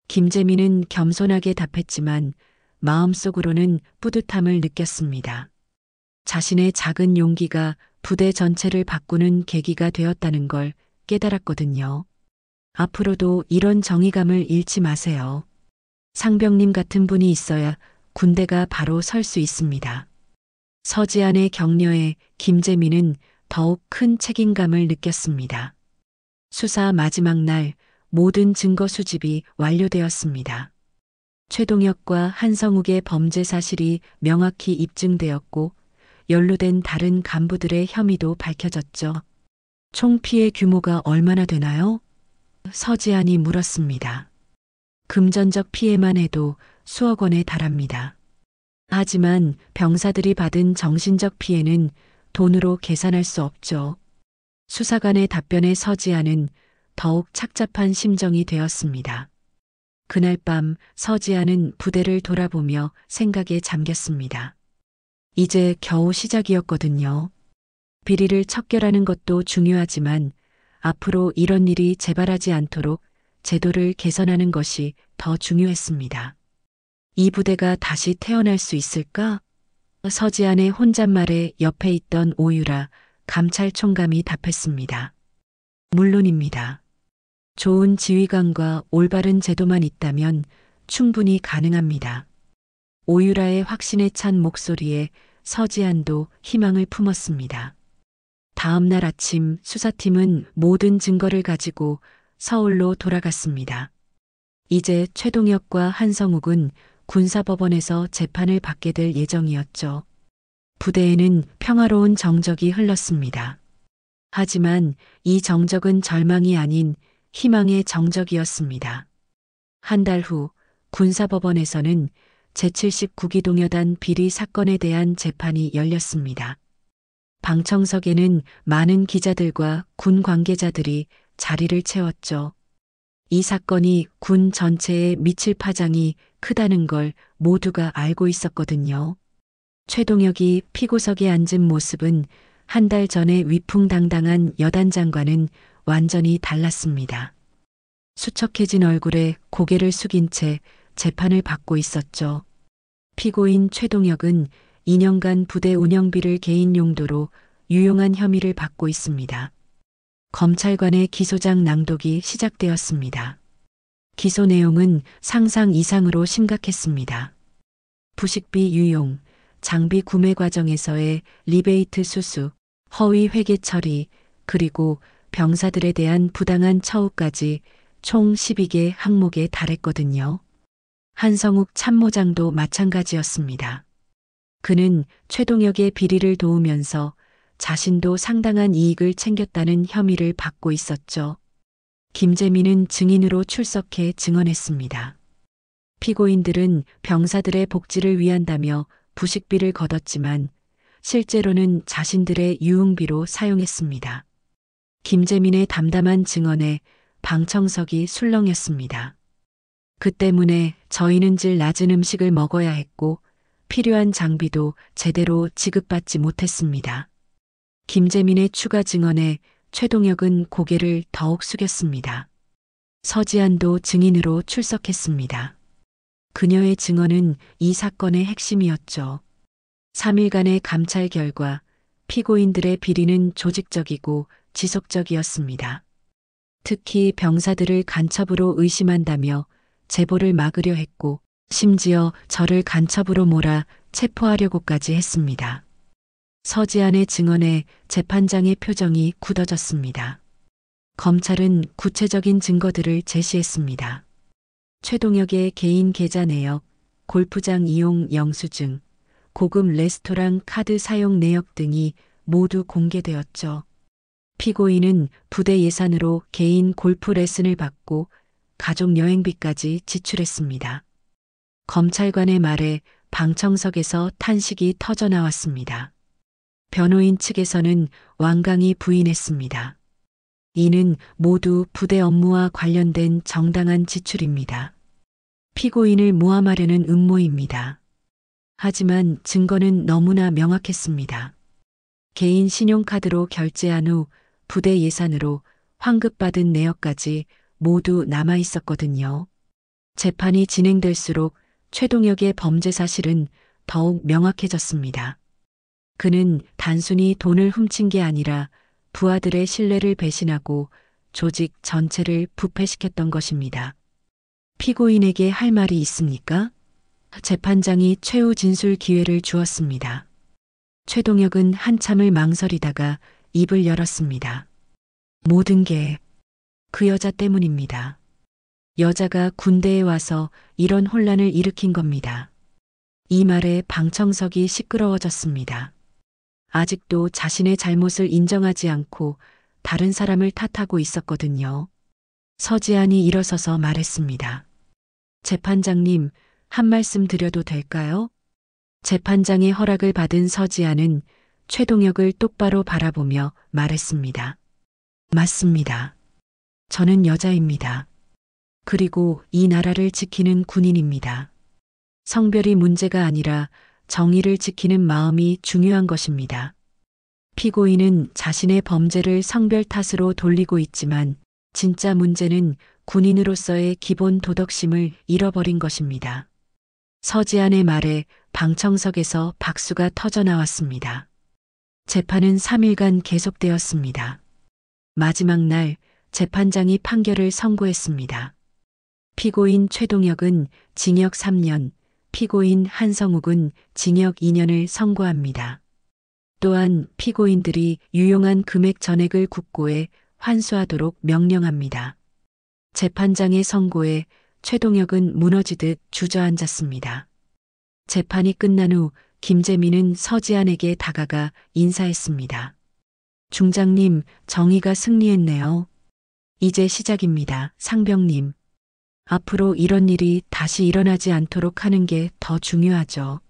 김재민은 겸손하게 답했지만 마음속으로는 뿌듯함을 느꼈습니다. 자신의 작은 용기가 부대 전체를 바꾸는 계기가 되었다는 걸 깨달았거든요. 앞으로도 이런 정의감을 잃지 마세요. 상병님 같은 분이 있어야 군대가 바로 설 수 있습니다. 서지안의 격려에 김재민은 더욱 큰 책임감을 느꼈습니다. 수사 마지막 날 모든 증거 수집이 완료되었습니다. 최동혁과 한성욱의 범죄 사실이 명확히 입증되었고 연루된 다른 간부들의 혐의도 밝혀졌죠. 총 피해 규모가 얼마나 되나요? 서지안이 물었습니다. 금전적 피해만 해도 수억 원에 달합니다. 하지만 병사들이 받은 정신적 피해는 돈으로 계산할 수 없죠. 수사관의 답변에 서지아는 더욱 착잡한 심정이 되었습니다. 그날 밤 서지아는 부대를 돌아보며 생각에 잠겼습니다. 이제 겨우 시작이었거든요. 비리를 척결하는 것도 중요하지만 앞으로 이런 일이 재발하지 않도록 제도를 개선하는 것이 더 중요했습니다. 이 부대가 다시 태어날 수 있을까? 서지안의 혼잣말에 옆에 있던 오유라 감찰총감이 답했습니다. 물론입니다. 좋은 지휘관과 올바른 제도만 있다면 충분히 가능합니다. 오유라의 확신에 찬 목소리에 서지안도 희망을 품었습니다. 다음 날 아침 수사팀은 모든 증거를 가지고 서울로 돌아갔습니다. 이제 최동혁과 한성욱은 군사법원에서 재판을 받게 될 예정이었죠. 부대에는 평화로운 정적이 흘렀습니다. 하지만 이 정적은 절망이 아닌 희망의 정적이었습니다. 한 달 후 군사법원에서는 제79기동여단 비리 사건에 대한 재판이 열렸습니다. 방청석에는 많은 기자들과 군 관계자들이 자리를 채웠죠. 이 사건이 군 전체에 미칠 파장이 크다는 걸 모두가 알고 있었거든요. 최동혁이 피고석에 앉은 모습은 한 달 전에 위풍당당한 여단장과는 완전히 달랐습니다. 수척해진 얼굴에 고개를 숙인 채 재판을 받고 있었죠. 피고인 최동혁은 2년간 부대 운영비를 개인 용도로 유용한 혐의를 받고 있습니다. 검찰관의 기소장 낭독이 시작되었습니다. 기소 내용은 상상 이상으로 심각했습니다. 부식비 유용, 장비 구매 과정에서의 리베이트 수수, 허위 회계 처리, 그리고 병사들에 대한 부당한 처우까지 총 12개 항목에 달했거든요. 한성욱 참모장도 마찬가지였습니다. 그는 최동혁의 비리를 도우면서 자신도 상당한 이익을 챙겼다는 혐의를 받고 있었죠. 김재민은 증인으로 출석해 증언했습니다. 피고인들은 병사들의 복지를 위한다며 부식비를 거뒀지만 실제로는 자신들의 유흥비로 사용했습니다. 김재민의 담담한 증언에 방청석이 술렁였습니다. 그 때문에 저희는 질 낮은 음식을 먹어야 했고 필요한 장비도 제대로 지급받지 못했습니다. 김재민의 추가 증언에 최동혁은 고개를 더욱 숙였습니다. 서지안도 증인으로 출석했습니다. 그녀의 증언은 이 사건의 핵심이었죠. 3일간의 감찰 결과 피고인들의 비리는 조직적이고 지속적이었습니다. 특히 병사들을 간첩으로 의심한다며 제보를 막으려 했고 심지어 저를 간첩으로 몰아 체포하려고까지 했습니다. 서지안의 증언에 재판장의 표정이 굳어졌습니다. 검찰은 구체적인 증거들을 제시했습니다. 최동혁의 개인 계좌 내역, 골프장 이용 영수증, 고급 레스토랑 카드 사용 내역 등이 모두 공개되었죠. 피고인은 부대 예산으로 개인 골프 레슨을 받고 가족 여행비까지 지출했습니다. 검찰관의 말에 방청석에서 탄식이 터져나왔습니다. 변호인 측에서는 완강히 부인했습니다. 이는 모두 부대 업무와 관련된 정당한 지출입니다. 피고인을 모함하려는 음모입니다. 하지만 증거는 너무나 명확했습니다. 개인 신용카드로 결제한 후 부대 예산으로 환급받은 내역까지 모두 남아 있었거든요. 재판이 진행될수록 최동혁의 범죄 사실은 더욱 명확해졌습니다. 그는 단순히 돈을 훔친 게 아니라 부하들의 신뢰를 배신하고 조직 전체를 부패시켰던 것입니다. 피고인에게 할 말이 있습니까? 재판장이 최후 진술 기회를 주었습니다. 최동혁은 한참을 망설이다가 입을 열었습니다. 모든 게 그 여자 때문입니다. 여자가 군대에 와서 이런 혼란을 일으킨 겁니다. 이 말에 방청석이 시끄러워졌습니다. 아직도 자신의 잘못을 인정하지 않고 다른 사람을 탓하고 있었거든요. 서지안이 일어서서 말했습니다. 재판장님, 한 말씀 드려도 될까요? 재판장의 허락을 받은 서지안은 최동혁을 똑바로 바라보며 말했습니다. 맞습니다. 저는 여자입니다. 그리고 이 나라를 지키는 군인입니다. 성별이 문제가 아니라 정의를 지키는 마음이 중요한 것입니다. 피고인은 자신의 범죄를 성별 탓으로 돌리고 있지만 진짜 문제는 군인으로서의 기본 도덕심을 잃어버린 것입니다. 서지안의 말에 방청석에서 박수가 터져나왔습니다. 재판은 3일간 계속되었습니다. 마지막 날 재판장이 판결을 선고했습니다. 피고인 최동혁은 징역 3년, 피고인 한성욱은 징역 2년을 선고합니다. 또한 피고인들이 유용한 금액 전액을 국고에 환수하도록 명령합니다. 재판장의 선고에 최동혁은 무너지듯 주저앉았습니다. 재판이 끝난 후 김재민은 서지안에게 다가가 인사했습니다. 중장님, 정의가 승리했네요. 이제 시작입니다, 상병님. 앞으로 이런 일이 다시 일어나지 않도록 하는 게 더 중요하죠.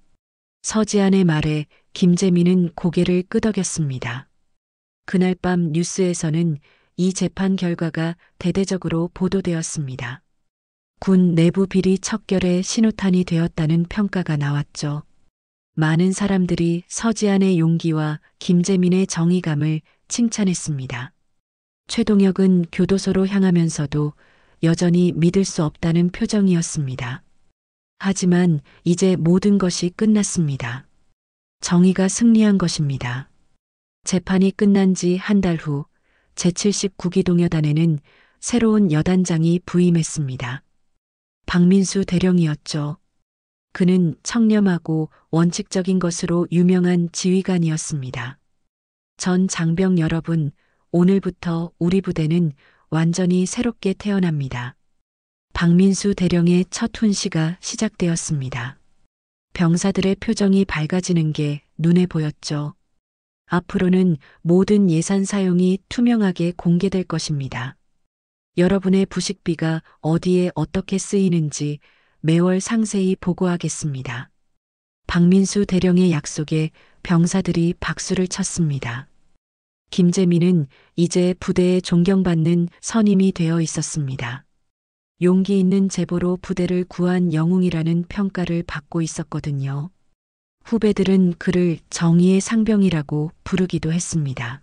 서지안의 말에 김재민은 고개를 끄덕였습니다. 그날 밤 뉴스에서는 이 재판 결과가 대대적으로 보도되었습니다. 군 내부 비리 척결의 신호탄이 되었다는 평가가 나왔죠. 많은 사람들이 서지안의 용기와 김재민의 정의감을 칭찬했습니다. 최동혁은 교도소로 향하면서도 여전히 믿을 수 없다는 표정이었습니다. 하지만 이제 모든 것이 끝났습니다. 정의가 승리한 것입니다. 재판이 끝난 지 한 달 후 제79기 동여단에는 새로운 여단장이 부임했습니다. 박민수 대령이었죠. 그는 청렴하고 원칙적인 것으로 유명한 지휘관이었습니다. 전 장병 여러분, 오늘부터 우리 부대는 완전히 새롭게 태어납니다. 박민수 대령의 첫 훈시가 시작되었습니다. 병사들의 표정이 밝아지는 게 눈에 보였죠. 앞으로는 모든 예산 사용이 투명하게 공개될 것입니다. 여러분의 부식비가 어디에 어떻게 쓰이는지 매월 상세히 보고하겠습니다. 박민수 대령의 약속에 병사들이 박수를 쳤습니다. 김재민은 이제 부대에 존경받는 선임이 되어 있었습니다. 용기 있는 제보로 부대를 구한 영웅이라는 평가를 받고 있었거든요. 후배들은 그를 정의의 상병이라고 부르기도 했습니다.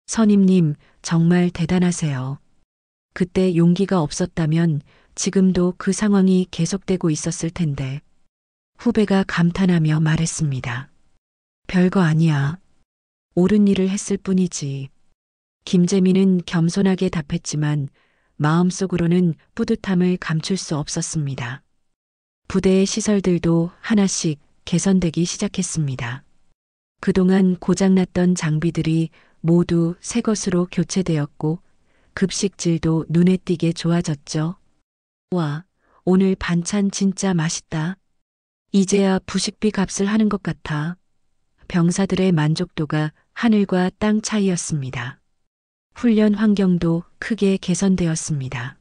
선임님, 정말 대단하세요. 그때 용기가 없었다면 지금도 그 상황이 계속되고 있었을 텐데. 후배가 감탄하며 말했습니다. 별거 아니야. 옳은 일을 했을 뿐이지. 김재민은 겸손하게 답했지만 마음속으로는 뿌듯함을 감출 수 없었습니다. 부대의 시설들도 하나씩 개선되기 시작했습니다. 그동안 고장났던 장비들이 모두 새 것으로 교체되었고 급식질도 눈에 띄게 좋아졌죠. 와, 오늘 반찬 진짜 맛있다. 이제야 부식비 값을 하는 것 같아. 병사들의 만족도가 하늘과 땅 차이였습니다. 훈련 환경도 크게 개선되었습니다.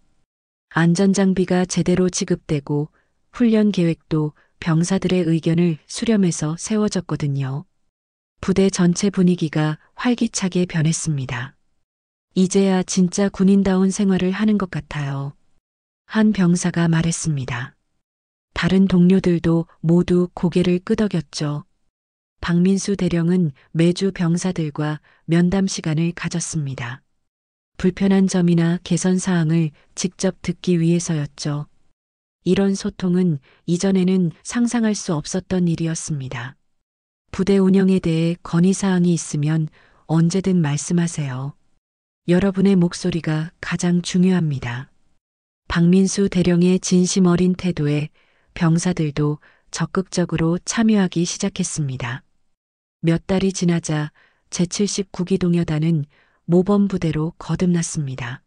안전장비가 제대로 지급되고 훈련 계획도 병사들의 의견을 수렴해서 세워졌거든요. 부대 전체 분위기가 활기차게 변했습니다. 이제야 진짜 군인다운 생활을 하는 것 같아요. 한 병사가 말했습니다. 다른 동료들도 모두 고개를 끄덕였죠. 박민수 대령은 매주 병사들과 면담 시간을 가졌습니다. 불편한 점이나 개선 사항을 직접 듣기 위해서였죠. 이런 소통은 이전에는 상상할 수 없었던 일이었습니다. 부대 운영에 대해 건의사항이 있으면 언제든 말씀하세요. 여러분의 목소리가 가장 중요합니다. 박민수 대령의 진심 어린 태도에 병사들도 적극적으로 참여하기 시작했습니다. 몇 달이 지나자 제79기 동여단은 모범부대로 거듭났습니다.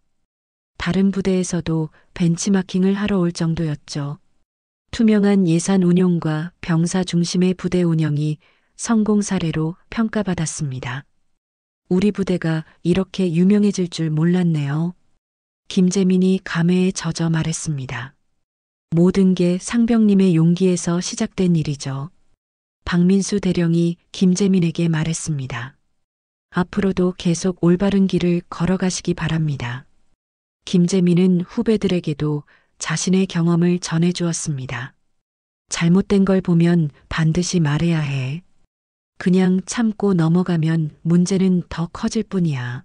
다른 부대에서도 벤치마킹을 하러 올 정도였죠. 투명한 예산 운용과 병사 중심의 부대 운영이 성공 사례로 평가받았습니다. 우리 부대가 이렇게 유명해질 줄 몰랐네요. 김재민이 감회에 젖어 말했습니다. 모든 게 상병님의 용기에서 시작된 일이죠. 박민수 대령이 김재민에게 말했습니다. 앞으로도 계속 올바른 길을 걸어가시기 바랍니다. 김재민은 후배들에게도 자신의 경험을 전해주었습니다. 잘못된 걸 보면 반드시 말해야 해. 그냥 참고 넘어가면 문제는 더 커질 뿐이야.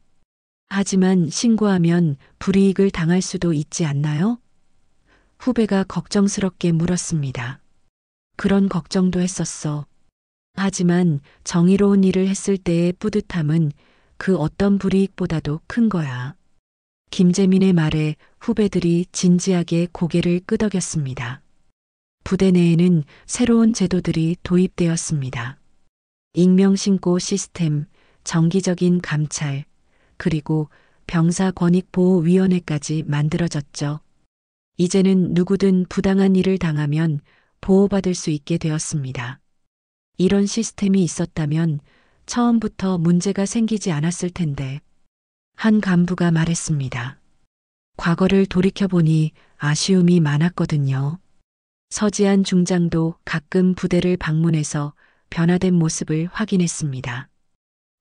하지만 신고하면 불이익을 당할 수도 있지 않나요? 후배가 걱정스럽게 물었습니다. 그런 걱정도 했었어. 하지만 정의로운 일을 했을 때의 뿌듯함은 그 어떤 불이익보다도 큰 거야. 김재민의 말에 후배들이 진지하게 고개를 끄덕였습니다. 부대 내에는 새로운 제도들이 도입되었습니다. 익명신고 시스템, 정기적인 감찰, 그리고 병사권익보호위원회까지 만들어졌죠. 이제는 누구든 부당한 일을 당하면 보호받을 수 있게 되었습니다. 이런 시스템이 있었다면 처음부터 문제가 생기지 않았을 텐데. 한 간부가 말했습니다. 과거를 돌이켜보니 아쉬움이 많았거든요. 서지한 중장도 가끔 부대를 방문해서 변화된 모습을 확인했습니다.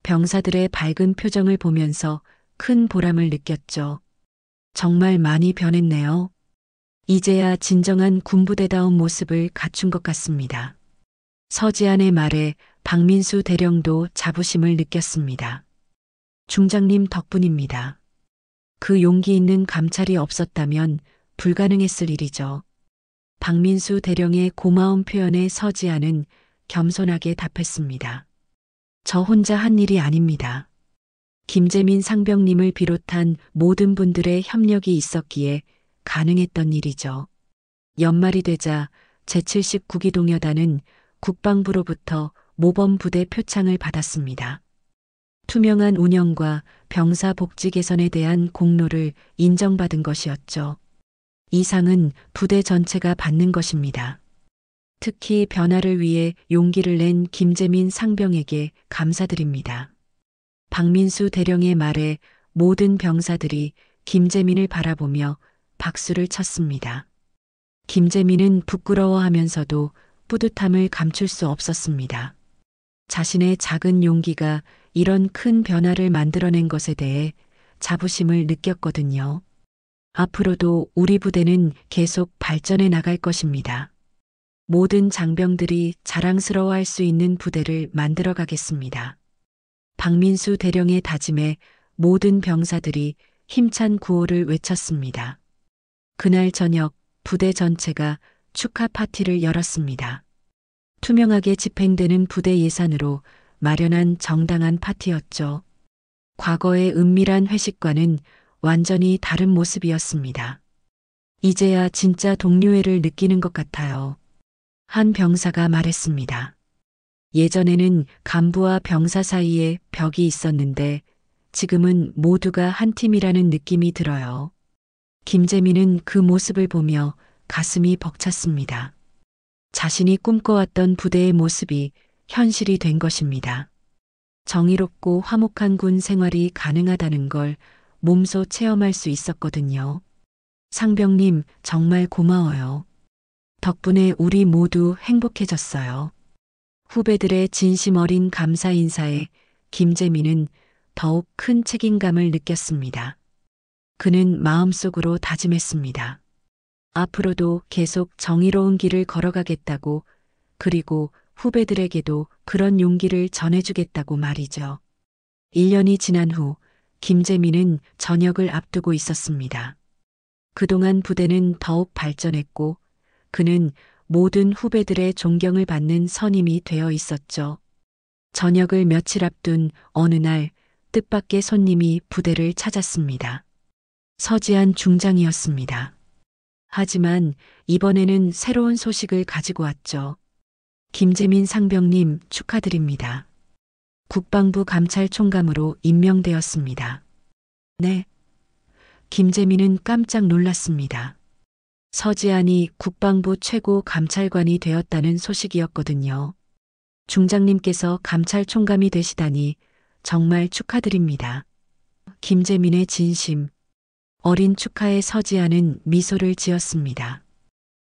병사들의 밝은 표정을 보면서 큰 보람을 느꼈죠. 정말 많이 변했네요. 이제야 진정한 군부대다운 모습을 갖춘 것 같습니다. 서지안의 말에 박민수 대령도 자부심을 느꼈습니다. 중장님 덕분입니다. 그 용기 있는 감찰이 없었다면 불가능했을 일이죠. 박민수 대령의 고마운 표현에 서지안은 겸손하게 답했습니다. 저 혼자 한 일이 아닙니다. 김재민 상병님을 비롯한 모든 분들의 협력이 있었기에 가능했던 일이죠. 연말이 되자 제79기동여단은 국방부로부터 모범부대 표창을 받았습니다. 투명한 운영과 병사 복지 개선에 대한 공로를 인정받은 것이었죠. 이 상은 부대 전체가 받는 것입니다. 특히 변화를 위해 용기를 낸 김재민 상병에게 감사드립니다. 박민수 대령의 말에 모든 병사들이 김재민을 바라보며 박수를 쳤습니다. 김재민은 부끄러워하면서도 뿌듯함을 감출 수 없었습니다. 자신의 작은 용기가 이런 큰 변화를 만들어낸 것에 대해 자부심을 느꼈거든요. 앞으로도 우리 부대는 계속 발전해 나갈 것입니다. 모든 장병들이 자랑스러워할 수 있는 부대를 만들어 가겠습니다. 박민수 대령의 다짐에 모든 병사들이 힘찬 구호를 외쳤습니다. 그날 저녁 부대 전체가 축하 파티를 열었습니다. 투명하게 집행되는 부대 예산으로 마련한 정당한 파티였죠. 과거의 은밀한 회식과는 완전히 다른 모습이었습니다. 이제야 진짜 동료애를 느끼는 것 같아요. 한 병사가 말했습니다. 예전에는 간부와 병사 사이에 벽이 있었는데 지금은 모두가 한 팀이라는 느낌이 들어요. 김재민은 그 모습을 보며 가슴이 벅찼습니다. 자신이 꿈꿔왔던 부대의 모습이 현실이 된 것입니다. 정의롭고 화목한 군 생활이 가능하다는 걸 몸소 체험할 수 있었거든요. 상병님 정말 고마워요. 덕분에 우리 모두 행복해졌어요. 후배들의 진심 어린 감사 인사에 김재민은 더욱 큰 책임감을 느꼈습니다. 그는 마음속으로 다짐했습니다. 앞으로도 계속 정의로운 길을 걸어가겠다고, 그리고 후배들에게도 그런 용기를 전해주겠다고 말이죠. 1년이 지난 후 김재민은 전역을 앞두고 있었습니다. 그동안 부대는 더욱 발전했고 그는 모든 후배들의 존경을 받는 선임이 되어 있었죠. 전역을 며칠 앞둔 어느 날 뜻밖의 손님이 부대를 찾았습니다. 서지안 중장이었습니다. 하지만 이번에는 새로운 소식을 가지고 왔죠. 김재민 상병님 축하드립니다. 국방부 감찰총감으로 임명되었습니다. 네. 김재민은 깜짝 놀랐습니다. 서지안이 국방부 최고 감찰관이 되었다는 소식이었거든요. 중장님께서 감찰총감이 되시다니 정말 축하드립니다. 김재민의 진심, 어린 축하에 서지안은 미소를 지었습니다.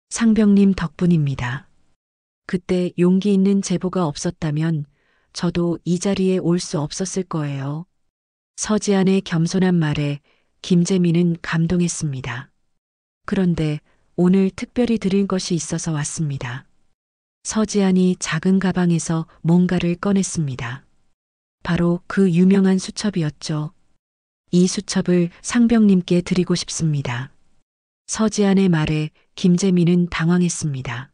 상병님 덕분입니다. 그때 용기 있는 제보가 없었다면 저도 이 자리에 올 수 없었을 거예요. 서지안의 겸손한 말에 김재민은 감동했습니다. 그런데 오늘 특별히 드릴 것이 있어서 왔습니다. 서지안이 작은 가방에서 뭔가를 꺼냈습니다. 바로 그 유명한 수첩이었죠. 이 수첩을 상병님께 드리고 싶습니다. 서지안의 말에 김재민은 당황했습니다.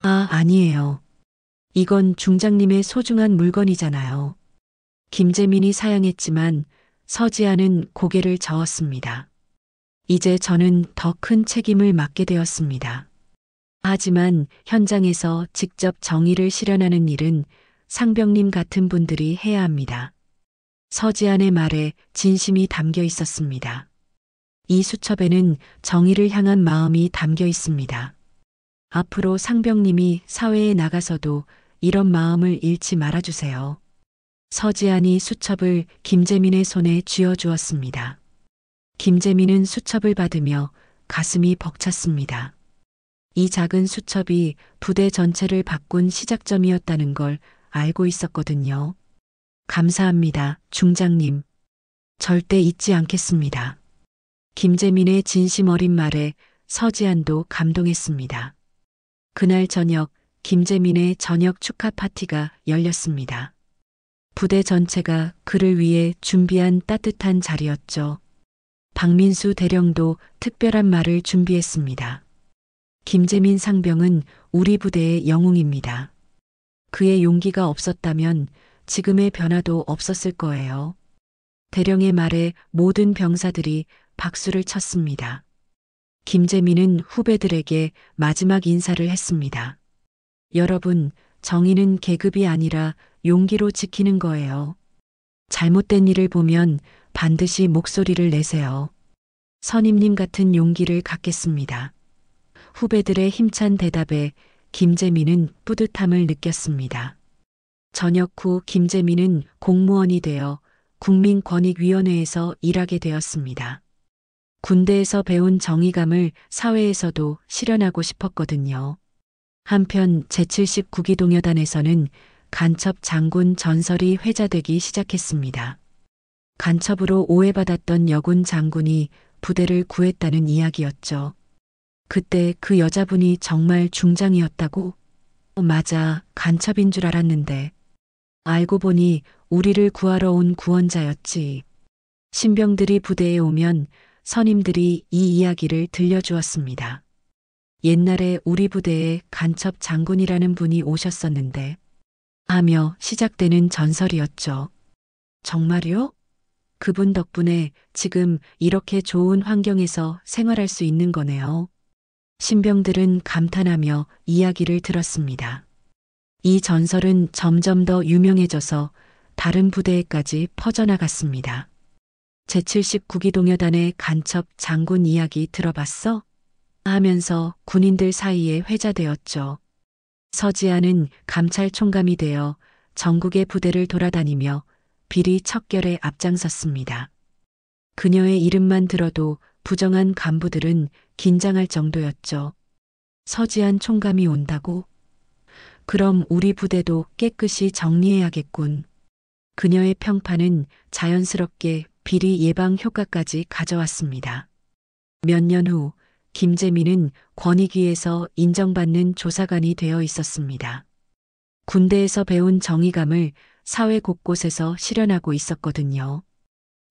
아, 아니에요. 이건 중장님의 소중한 물건이잖아요. 김재민이 사양했지만 서지안은 고개를 저었습니다. 이제 저는 더 큰 책임을 맡게 되었습니다. 하지만 현장에서 직접 정의를 실현하는 일은 상병님 같은 분들이 해야 합니다. 서지안의 말에 진심이 담겨 있었습니다. 이 수첩에는 정의를 향한 마음이 담겨 있습니다. 앞으로 상병님이 사회에 나가서도 이런 마음을 잃지 말아주세요. 서지안이 수첩을 김재민의 손에 쥐어주었습니다. 김재민은 수첩을 받으며 가슴이 벅찼습니다. 이 작은 수첩이 부대 전체를 바꾼 시작점이었다는 걸 알고 있었거든요. 감사합니다, 중장님. 절대 잊지 않겠습니다. 김재민의 진심 어린 말에 서지안도 감동했습니다. 그날 저녁 김재민의 저녁 축하 파티가 열렸습니다. 부대 전체가 그를 위해 준비한 따뜻한 자리였죠. 박민수 대령도 특별한 말을 준비했습니다. 김재민 상병은 우리 부대의 영웅입니다. 그의 용기가 없었다면 지금의 변화도 없었을 거예요. 대령의 말에 모든 병사들이 박수를 쳤습니다. 김재민은 후배들에게 마지막 인사를 했습니다. 여러분, 정의는 계급이 아니라 용기로 지키는 거예요. 잘못된 일을 보면 반드시 목소리를 내세요. 선임님 같은 용기를 갖겠습니다. 후배들의 힘찬 대답에 김재민은 뿌듯함을 느꼈습니다. 저녁 후 김재민은 공무원이 되어 국민권익위원회에서 일하게 되었습니다. 군대에서 배운 정의감을 사회에서도 실현하고 싶었거든요. 한편 제79기 동여단에서는 간첩 장군 전설이 회자되기 시작했습니다. 간첩으로 오해받았던 여군 장군이 부대를 구했다는 이야기였죠. 그때 그 여자분이 정말 중장이었다고? 맞아, 간첩인 줄 알았는데. 알고 보니 우리를 구하러 온 구원자였지. 신병들이 부대에 오면 선임들이 이 이야기를 들려주었습니다. 옛날에 우리 부대에 간첩 장군이라는 분이 오셨었는데 하며 시작되는 전설이었죠. 정말요? 그분 덕분에 지금 이렇게 좋은 환경에서 생활할 수 있는 거네요. 신병들은 감탄하며 이야기를 들었습니다. 이 전설은 점점 더 유명해져서 다른 부대에까지 퍼져나갔습니다. 제79기 동여단의 간첩 장군 이야기 들어봤어? 하면서 군인들 사이에 회자되었죠. 서지아는 감찰총감이 되어 전국의 부대를 돌아다니며 비리 척결에 앞장섰습니다. 그녀의 이름만 들어도 부정한 간부들은 긴장할 정도였죠. 서지안 총감이 온다고? 그럼 우리 부대도 깨끗이 정리해야겠군. 그녀의 평판은 자연스럽게 비리 예방 효과까지 가져왔습니다. 몇 년 후 김재민은 권익위에서 인정받는 조사관이 되어 있었습니다. 군대에서 배운 정의감을 사회 곳곳에서 실현하고 있었거든요.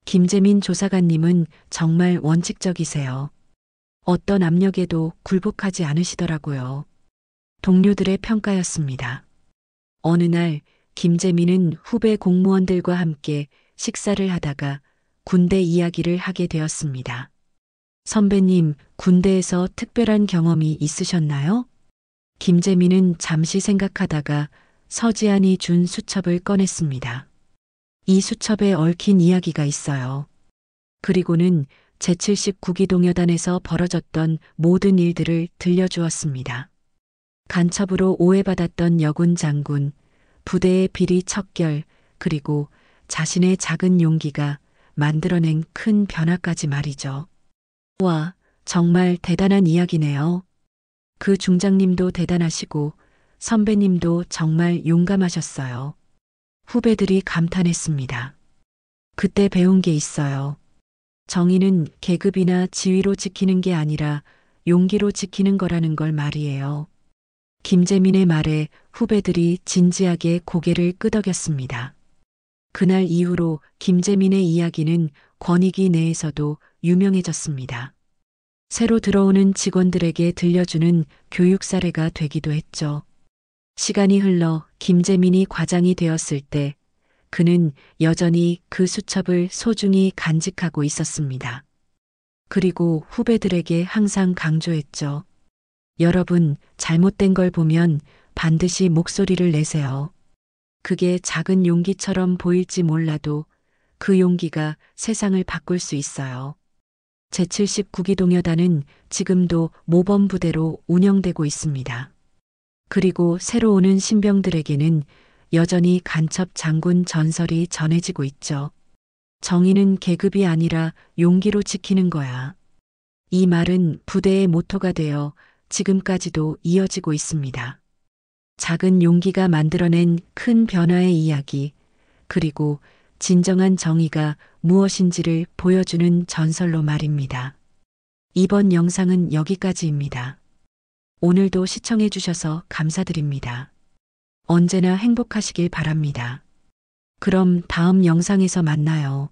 김재민 조사관님은 정말 원칙적이세요. 어떤 압력에도 굴복하지 않으시더라고요. 동료들의 평가였습니다. 어느 날 김재민은 후배 공무원들과 함께 식사를 하다가 군대 이야기를 하게 되었습니다. 선배님, 군대에서 특별한 경험이 있으셨나요? 김재민은 잠시 생각하다가 서지안이 준 수첩을 꺼냈습니다. 이 수첩에 얽힌 이야기가 있어요. 그리고는 제79기 동여단에서 벌어졌던 모든 일들을 들려주었습니다. 간첩으로 오해받았던 여군 장군, 부대의 비리 척결, 그리고 자신의 작은 용기가 만들어낸 큰 변화까지 말이죠. 와, 정말 대단한 이야기네요. 그 중장님도 대단하시고 선배님도 정말 용감하셨어요. 후배들이 감탄했습니다. 그때 배운 게 있어요. 정의는 계급이나 지위로 지키는 게 아니라 용기로 지키는 거라는 걸 말이에요. 김재민의 말에 후배들이 진지하게 고개를 끄덕였습니다. 그날 이후로 김재민의 이야기는 권익위 내에서도 유명해졌습니다. 새로 들어오는 직원들에게 들려주는 교육 사례가 되기도 했죠. 시간이 흘러 김재민이 과장이 되었을 때 그는 여전히 그 수첩을 소중히 간직하고 있었습니다. 그리고 후배들에게 항상 강조했죠. 여러분, 잘못된 걸 보면 반드시 목소리를 내세요. 그게 작은 용기처럼 보일지 몰라도 그 용기가 세상을 바꿀 수 있어요. 제79기 동여단은 지금도 모범부대로 운영되고 있습니다. 그리고 새로 오는 신병들에게는 여전히 간첩 장군 전설이 전해지고 있죠. 정의는 계급이 아니라 용기로 지키는 거야. 이 말은 부대의 모토가 되어 지금까지도 이어지고 있습니다. 작은 용기가 만들어낸 큰 변화의 이야기, 그리고 진정한 정의가 무엇인지를 보여주는 전설로 말입니다. 이번 영상은 여기까지입니다. 오늘도 시청해 주셔서 감사드립니다. 언제나 행복하시길 바랍니다. 그럼 다음 영상에서 만나요.